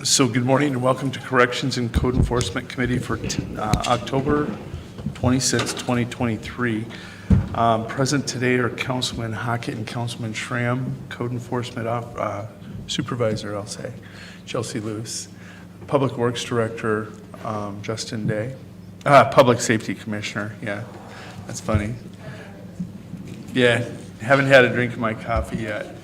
So good morning and welcome to Corrections and Code Enforcement Committee for October 26, 2023. Present today are Councilman Hockett and Councilman Schramm, Code Enforcement Supervisor, I'll say, Chelsea Lewis, Public Works Director, Justin Day, Public Safety Commissioner, yeah, that's funny. Yeah, haven't had a drink of my coffee yet.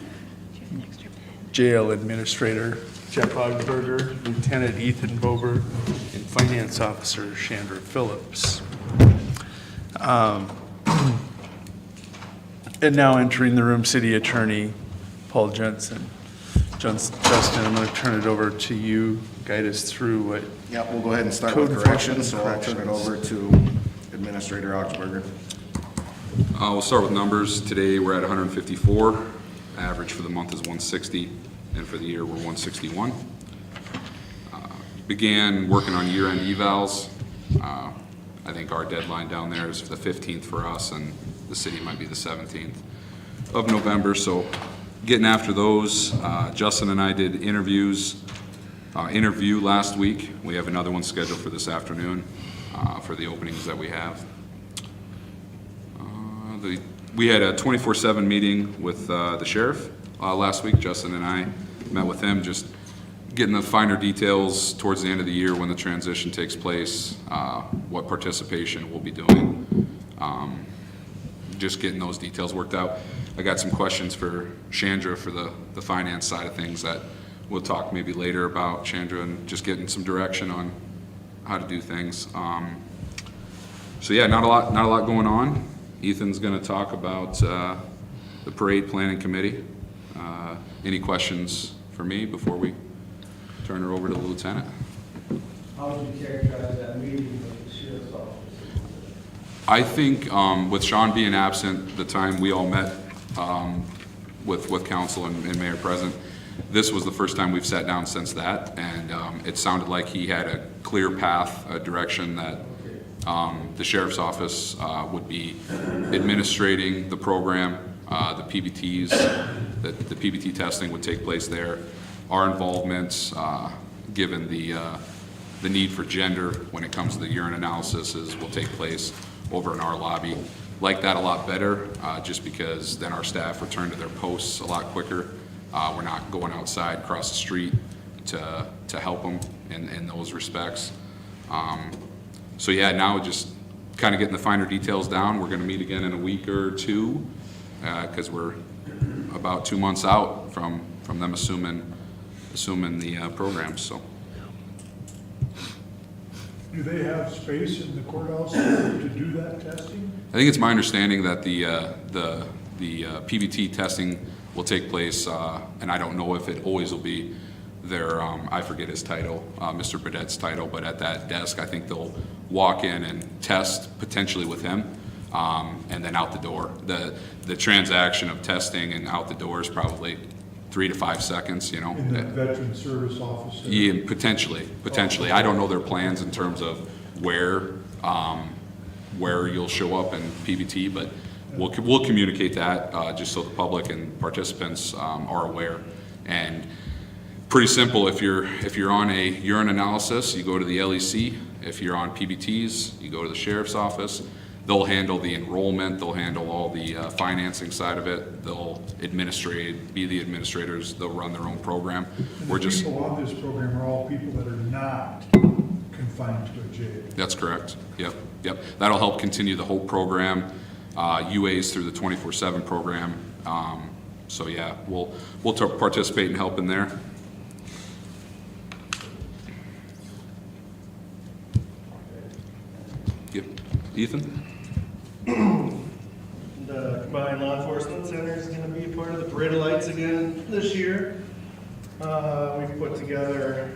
Jail Administrator Jeff Augsburger, Lieutenant Ethan Bober, and Finance Officer Chandra Phillips. And now entering the room, City Attorney Paul Jensen. Justin, I'm going to turn it over to you. Guide us through what. Yeah, we'll go ahead and start Code with corrections, so enforcement I'll turn it over to Administrator Augsburger. We'll start with numbers. Today, we're at 154. Average for the month is 160, and for the year, we're 161. Began working on year-end evals. I think our deadline down there is the 15th for us, and the city might be the 17th of November. So getting after those. Justin and I did interview last week. We have another one scheduled for this afternoon for the openings that we have. We had a 24/7 meeting with the sheriff last week. Justin and I met with him, just getting the finer details towards the end of the year when the transition takes place, what participation we'll be doing, just getting those details worked out. I got some questions for Chandra for the finance side of things that we'll talk maybe later about, Chandra, and just getting some direction on how to do things. So yeah, not a lot going on. Ethan's going to talk about the parade planning committee. Any questions for me before we turn her over to the lieutenant? How would you characterize that meeting with the sheriff's office? I think with Sean being absent, the time we all met with council and mayor present, this was the first time we've sat down since that, and it sounded like he had a clear path, a direction that the sheriff's office would be administrating the program, the PBTs, that the PBT testing would take place there. Our involvement, given the need for gender when it comes to the urine analysis, will take place over in our lobby. Like that a lot better, just because then our staff return to their posts a lot quicker. We're not going outside across the street to help them in those respects. So yeah, now just kind of getting the finer details down. We're going to meet again in a week or two because we're about 2 months out from them assuming the programs. So. Do they have space in the courthouse to do that testing? I think it's my understanding that the PBT testing will take place, and I don't know if it always will be their, I forget his title, Mr. Burdett's title, but at that desk, I think they'll walk in and test potentially with him, and then out the door. The transaction of testing and out the door is probably 3 to 5 seconds, you know. In the Veteran Service Office? Yeah, potentially. I don't know their plans in terms of where you'll show up in PBT, but we'll communicate that just so the public and participants are aware. And pretty simple. If you're on a urine analysis, you go to the LEC. If you're on PBTs, you go to the sheriff's office. They'll handle the enrollment. They'll handle all the financing side of it. They'll be the administrators. They'll run their own program. And the people on this program are all people that are not confined to a jail. That's correct. Yep. That'll help continue the whole program. UAs through the 24/7 program. So yeah, we'll participate and help in there. Yep. Ethan? The Combined Law Enforcement Center is going to be a part of the Parade of Lights again this year. We've put together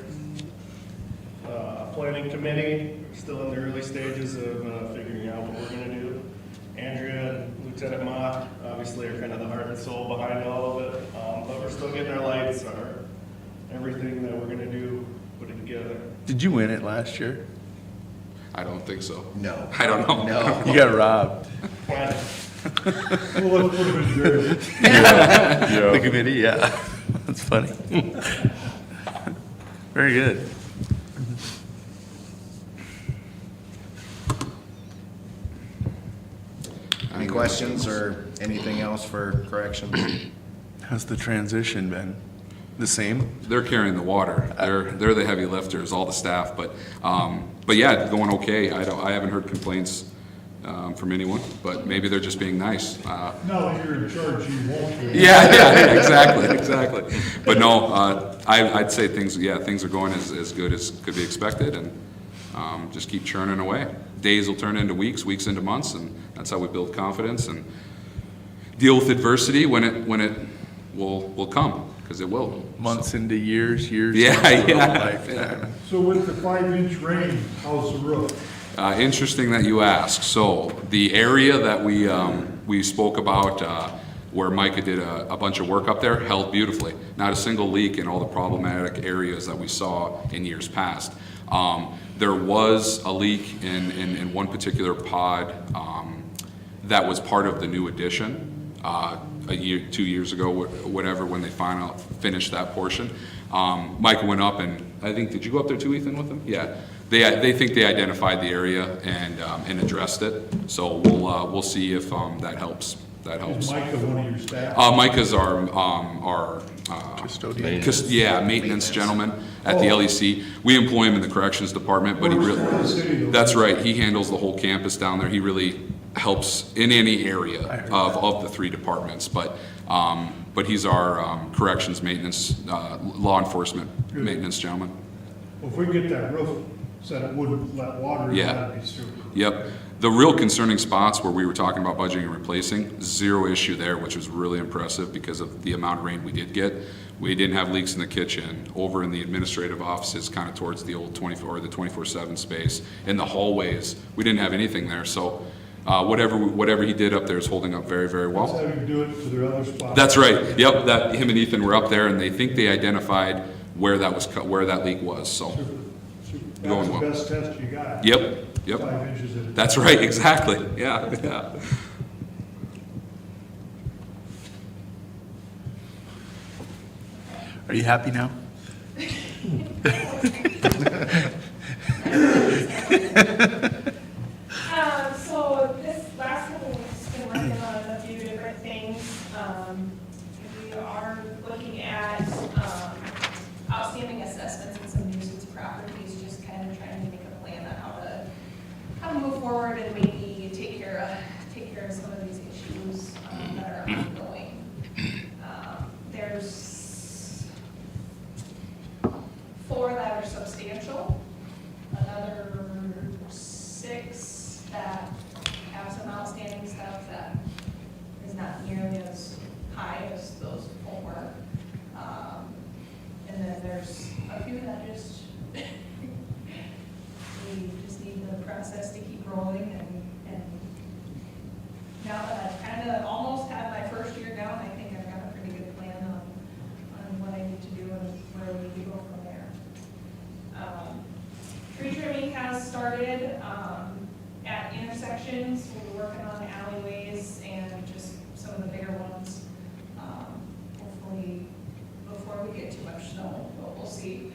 a planning committee. We're still in the early stages of figuring out what we're going to do. Andrea and Lieutenant Mott obviously are kind of the heart and soul behind all of it, but we're still getting our lights, everything that we're going to do, put it together. Did you win it last year? I don't think so. No. I don't know. No. You got robbed. Planning. Well, let's put them in jail. The committee, yeah. That's funny. Very good. Any questions or anything else for corrections? How's the transition been? The same? They're carrying the water. They're the heavy lifters, all the staff, but yeah, going okay. I haven't heard complaints from anyone, but maybe they're just being nice. Now that you're in charge, you won't. Yeah, exactly. But no, I'd say things are going as good as could be expected, and just keep churning away. Days will turn into weeks, weeks into months, and that's how we build confidence and deal with adversity when it will come, because it will. Months into years, Yeah, into a yeah. lifetime. So with the 5-inch rain, how's the roof? Interesting that you ask. So the area that we spoke about, where Micah did a bunch of work up there, held beautifully. Not a single leak in all the problematic areas that we saw in years past. There was a leak in one particular pod that was part of the new addition a year, 2 years ago, whatever, when they finished that portion. Micah went up and I think, did you go up there too, Ethan, with them? Yeah. They think they identified the area and addressed it. So we'll see if that helps. Is Micah one of your staff? Micah's our Custodian. maintenance gentleman at the LEC. We employ him in the corrections department, but he Works for the really, city, though. that's right, he handles the whole campus down there. He really helps in any area of the three departments, but he's our corrections maintenance, law enforcement maintenance gentleman. Well, if we get that roof set, it wouldn't let water in, Yeah. that'd be super. Yep. The real concerning spots where we were talking about budgeting and replacing, zero issue there, which was really impressive because of the amount of rain we did get. We didn't have leaks in the kitchen, over in the administrative offices, kind of towards the old 24/7 space. In the hallways, we didn't have anything there. So whatever he did up there is holding up very, very Let's well. have him do it to their other spots. That's right. Yep. Him and Ethan were up there, and they think they identified where that leak was. So, Super, super. Going That's the well. best test you got. yep. 5 inches at a That's right. Exactly. Yeah. Are you happy now? So this last couple weeks, been working on a few different things. We are looking at outstanding assessments and some nuisance properties, just kind of trying to make a plan on how to move forward and maybe take care of some of these issues that are ongoing. There's 4 that are substantial, another 6 that have some outstanding stuff that is not nearly as high as those 4. And then there's a few that just, we just need the process to keep rolling and now that I've kind of almost had my first year down, I think I've got a pretty good plan on what I need to do and where we need to go from there. Tree trimming has started at intersections. We're working on alleyways and just some of the bigger ones. Hopefully before we get too much snow, but we'll see.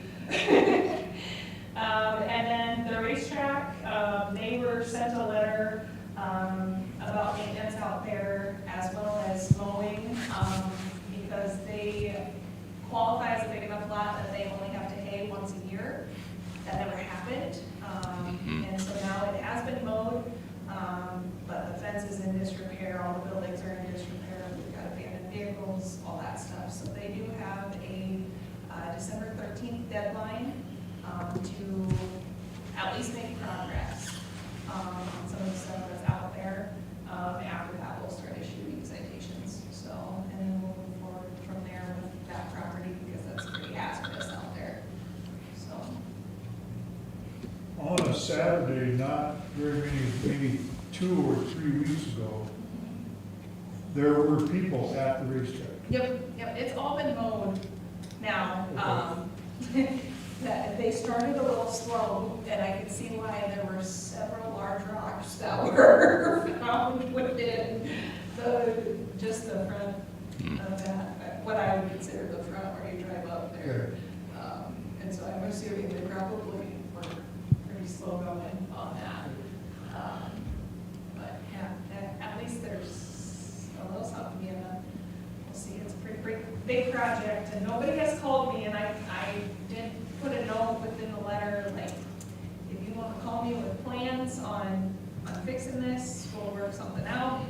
And then the racetrack, they were sent a letter about maintenance out there as well as mowing because they qualify as a big enough lot that they only have to hay once a year. That never happened. And so now it has been mowed, but the fence is in disrepair, all the buildings are in disrepair, we've got abandoned vehicles, all that stuff. So they do have a December 13th deadline to at least make progress on some of the stuff that's out there. After that, we'll start issuing citations. So, and then we'll move forward from there with that property because that's pretty hazardous out there. So. On a Saturday, not very many, maybe 2 or 3 weeks ago, there were people at the racetrack. Yep, it's all been mowed now. That they started a little slow, and I could see why there were several large rocks that were found within just the front of that, what I would consider the front where you drive up there. And so I'm assuming big project, and nobody has called me, and I did put a note within the letter, like, if you want to call me with plans on fixing this, we'll work something out.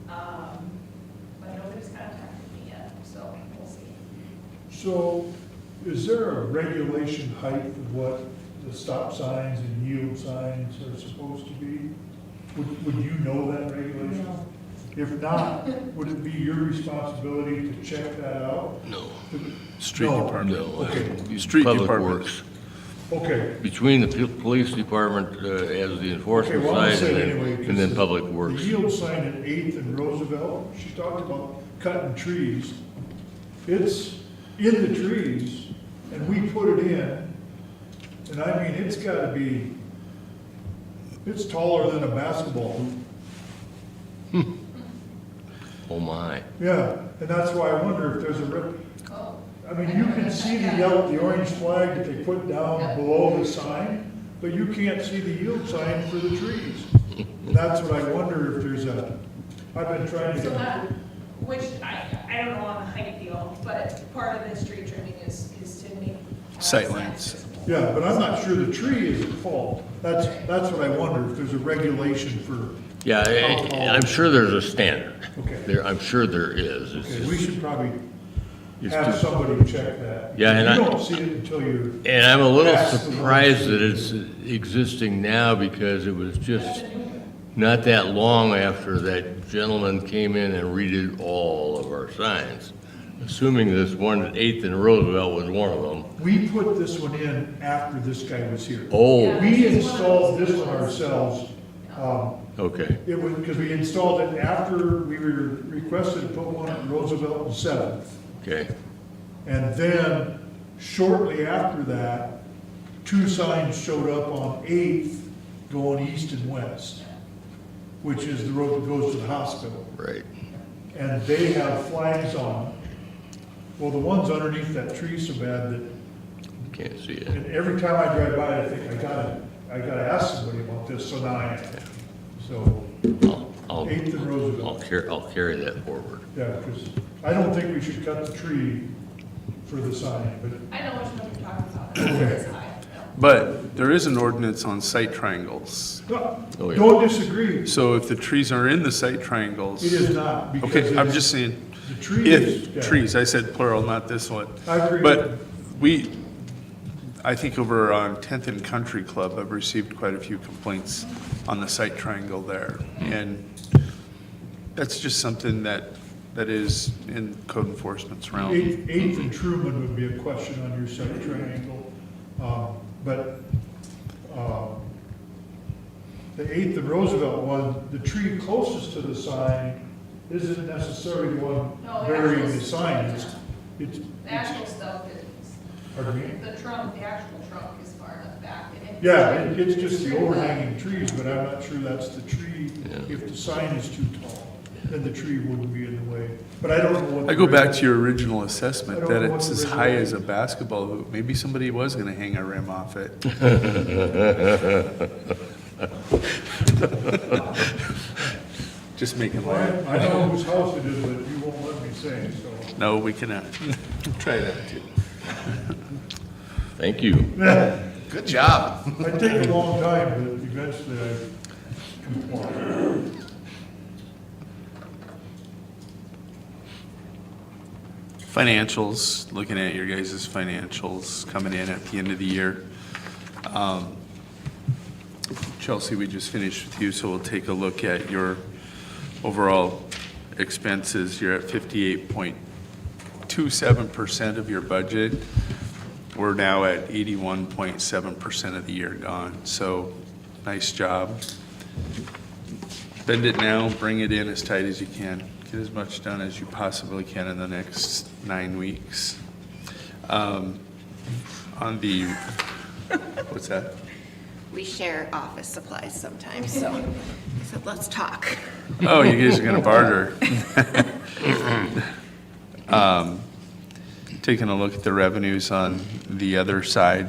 But nobody's contacted me yet, so we'll see. So is there a regulation height of what the stop signs and yield signs are supposed to be? Would you know that regulation? If not, would it be your responsibility to check that out? No, Street No. department. Okay, Street Public department. Works. okay. Between the police department as the enforcement Okay, well, I'm side saying and anyway, then, and then because Public The Works. yield sign at 8th and Roosevelt, she talked about cutting trees. It's in the trees, and we put it in, and I mean, it's gotta be, it's taller than a basketball hoop. Oh my. Yeah, and that's why I wonder if there's a, Oh. I mean, you can see the orange flag that they put down below the sign, but you can't see the yield sign for the trees. And that's what I wonder if there's I've been trying So to, that, which I don't know on the height deal, but part of this tree trimming is to make. Sightlines. yeah, but I'm not sure the tree is at fault. That's what I wonder, if there's a regulation for, Yeah, I'm sure there's a standard. Okay. There, I'm sure there is. It's okay, we just- should probably it's have just- somebody check that. Yeah, and You I- don't see it until you're, And I'm a little That's the surprised one. that it's existing now because it was just not that long after that gentleman came in and redid all of our signs. Assuming this one at 8th and Roosevelt was one of them. we put this one in after this guy was here. Oh, We installed this one ourselves. okay, It was, because we installed it after we were requested to put one at Roosevelt and 7th. okay. And then shortly after that, 2 signs showed up on 8th going east and west, which is the road that goes to the hospital. Right. And they have flags on. Well, the ones underneath that tree so bad that, Can't see it. and every time I drive by, I think, I gotta ask somebody about this, so now I am. So, I'll 8th and Roosevelt. I'll carry that forward. Yeah, because I don't think we should cut the tree for the sign, but I know which one you're talking about, it's high. But there is an ordinance on site triangles. Oh, yeah. don't disagree. So if the trees are in the site triangles. It is not, because Okay, I'm it's- just saying, the trees. if trees, I said plural, not this one. I agree. But I think over on 10th and Country Club, I've received quite a few complaints on the site triangle there. And that's just something that is in code enforcement's realm. 8th and Truman would be a question on your site triangle. But the 8th and Roosevelt one, the tree closest to the sign isn't necessarily the one No, the burying actual- the sign. It's, The actual stuff is, pardon me? the trunk, the actual trunk is far enough back. and Yeah, it's just the overhanging trees, but I'm not sure that's the tree. Yeah. If the sign is too tall, then the tree wouldn't be in the way. But I don't know what. I go back to your original assessment, I don't that know what it's the as high as a regulation- basketball hoop. Maybe somebody was gonna hang a rim off it. Just making light. I know whose house it is, but you won't let me say, so. No, we cannot. Try that too. Thank you. Good job. It take a long time, but eventually I comply. Financials, looking at your guys' financials coming in at the end of the year. Chelsea, we just finished with you, so we'll take a look at your overall expenses. You're at 58.27% of your budget. We're now at 81.7% of the year gone, so nice job. Spend it now, bring it in as tight as you can. Get as much done as you possibly can in the next 9 weeks. On the, what's that? We share office supplies sometimes, so I said, let's talk. Oh, you guys are gonna barter. Taking a look at the revenues on the other side.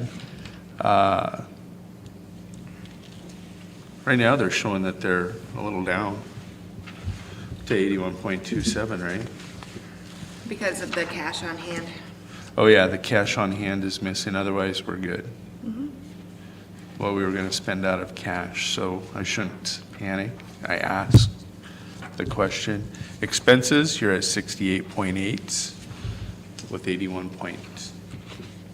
Right now, they're showing that they're a little down to 81.27, right? Because of the cash on hand. Oh, yeah, the cash on hand is missing, otherwise we're good. Well, we were gonna spend out of cash, so I shouldn't panic. I asked the question. Expenses, you're at 68.8 with 81.27.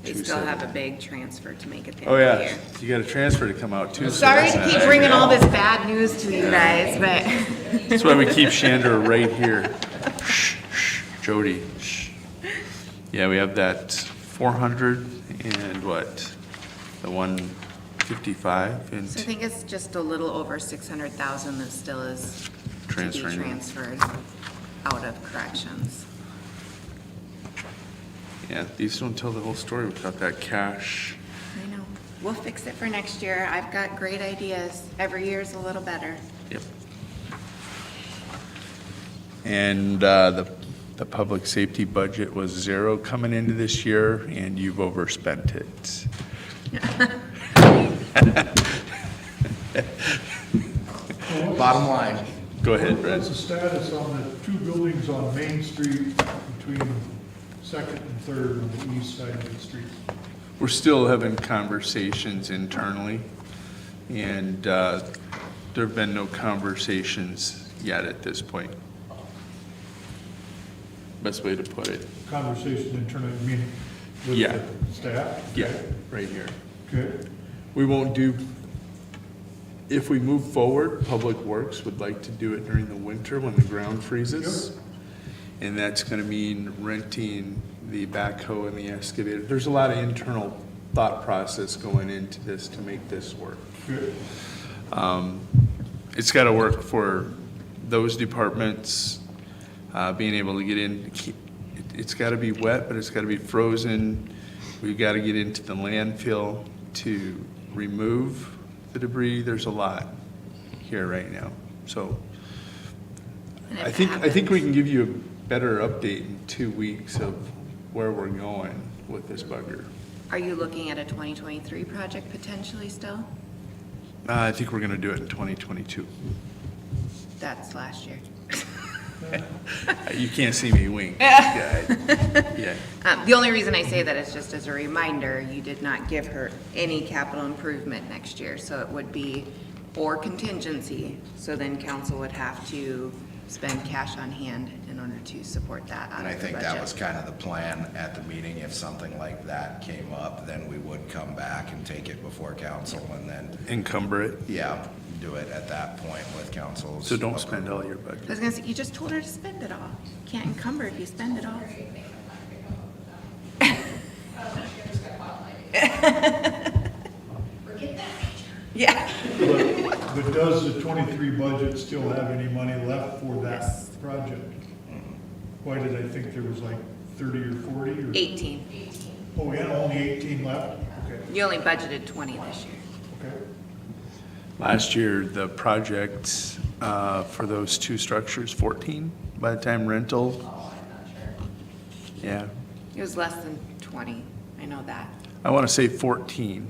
They still have a big transfer to make at the Oh, end of the yeah, year. you got a transfer to come out too. so Sorry that's to keep nice. bringing all this bad news to you guys, but That's why we keep Shander right here. Shh, shh, Jody, shh. Yeah, we have that 400 and what? The 155 and so I think it's just a little over 600,000 that still is to be Transferring. transferred out of corrections. yeah, these don't tell the whole story without that cash. I know. We'll fix it for next year. I've got great ideas. Every year is a little better. Yep. And the public safety budget was 0 coming into this year, and you've overspent it. Bottom line, Go ahead, Brett. What's the status on the two buildings on Main Street between Second and Third on the east side of the street? We're still having conversations internally, and there've been no conversations yet at this point. Best way to put it. Conversation internally, meaning with Yeah. the staff? Yeah, right here. Okay, We won't do, if we move forward, Public Works would like to do it during the winter when the ground freezes. And that's gonna mean renting the backhoe and the excavator. There's a lot of internal thought process going into this to make this work. good. It's gotta work for those departments, being able to get in. It's gotta be wet, but it's gotta be frozen. We've gotta get into the landfill to remove the debris. There's a lot here right now. So And I it think we happens. can give you a better update in 2 weeks of where we're going with this bugger. Are you looking at a 2023 project potentially still? I think we're gonna do it in 2022. That's last year. You can't see me wink. Yeah. The only reason I say that is just as a reminder, you did not give her any capital improvement next year, so it would be for contingency. So then council would have to spend cash on hand in order to support that out and I of the think that budget. was kind of the plan at the meeting. If something like that came up, then we would come back and take it before council and then, Encumber it. yeah, do it at that point with council's. So don't spend all your I budget. was gonna say, you just told her to spend it all. You can't encumber if you spend it all. Yeah. But does the 23 budget still have any money left for that Yes. project? Why did I think there was like 30 or 40 or? 18. Oh, yeah, only 18 left? Okay, You only budgeted 20 this year. okay. Last year, the project for those two structures, 14 by the time rental. Yeah, It was less than 20. I know that. I want to say 14,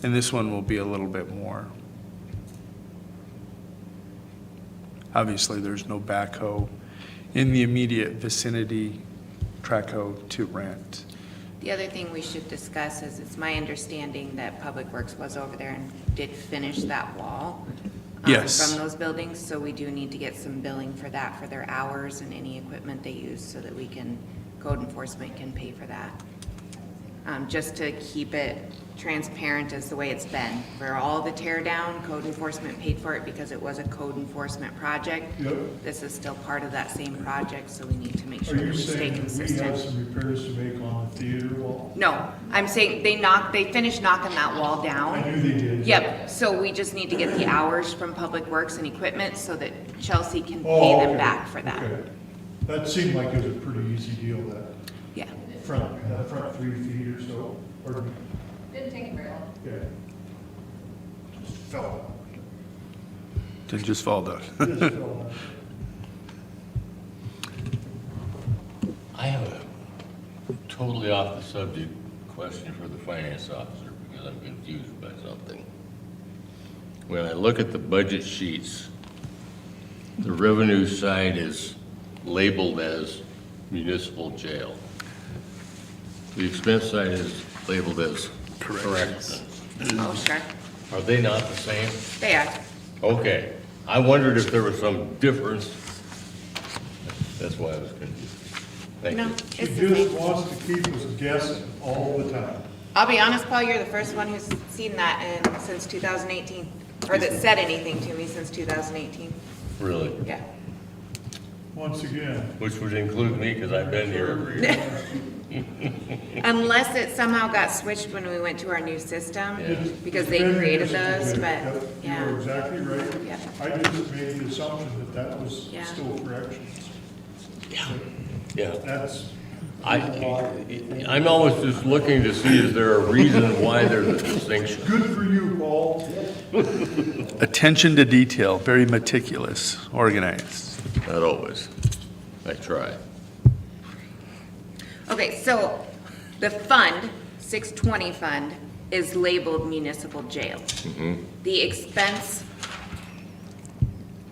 and this one will be a little bit more. Obviously, there's no backhoe in the immediate vicinity, Traco to rent. The other thing we should discuss is it's my understanding that Public Works was over there and did finish that wall. Yes. From those buildings, so we do need to get some billing for that, for their hours and any equipment they use, so that we can, code enforcement can pay for that. Just to keep it transparent as the way it's been. For all the tear down, code enforcement paid for it because it was a code enforcement project. Yep. This is still part of that same project, so we need to make Are sure that you we stay saying that we consistent. have some repairs to make on the theater wall? No, I'm saying they finished knocking that wall down. I knew they did. Yep, so we just need to get the hours from Public Works and equipment so that Chelsea can Oh, pay them okay, back for that. okay. That seemed like it was a pretty easy deal, that Yeah, front 3 feet or so, pardon me. Didn't take it very long. Yeah. Just fell out. Didn't just fall down. Just fell out. I have a totally off the subject question for the finance officer because I'm confused by something. When I look at the budget sheets, the revenue side is labeled as municipal jail. The expense side is labeled as corrections. Oh, sure, Are they not the same? they are. Okay, I wondered if there was some difference. That's why I was confused. Thank No, you. She it's the same. just wants to keep us guessing all the time. I'll be honest, Paul, you're the first one who's seen that since 2018, or that said anything to me since 2018. Really? Yeah. Once again. Which would include me, because I've been here. Unless it somehow got switched when we went to our new system, because they It's been created municipal those, jail. but, Yep, yeah. You are exactly right. Yeah. I just made the assumption that that was Yeah. still corrections. Yeah. That's, I'm always just looking to see, is there a reason why there's a distinction? good for you, Paul. Attention to detail, very meticulous, organized. Not always. I try. Okay, so the fund, 620 fund, is labeled municipal jail. The expense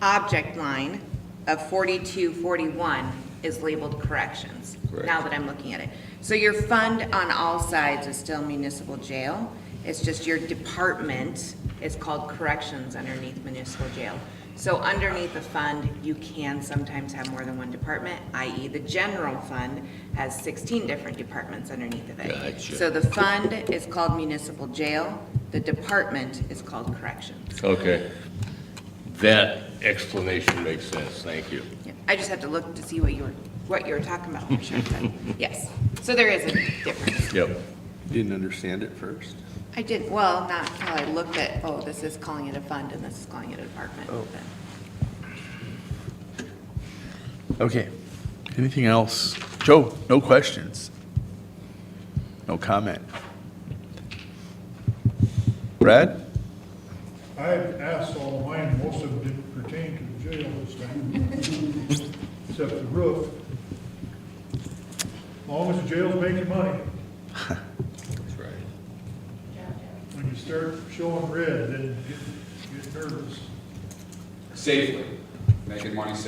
object line of 4241 is labeled corrections, Correct. now that I'm looking at it. So your fund on all sides is still municipal jail. It's just your department is called corrections underneath municipal jail. So underneath the fund, you can sometimes have more than one department, i.e. the general fund has 16 different departments underneath of it. Gotcha. So the fund is called municipal jail, the department is called corrections. Okay. That explanation makes sense. Thank you. Yeah, I just have to look to see what you were talking about, for sure, but, yes. So there is a difference. Yep. Didn't understand it first. I didn't, well, not until I looked at, oh, this is calling it a fund and this is calling it a department. but- Okay. Anything else? Joe, no questions? No comment? Brad? I've asked all mine, most of them didn't pertain to the jail this time. Except the roof. As long as the jail's making money, That's right. when you start showing red, then you get nervous. Safely, making money safely.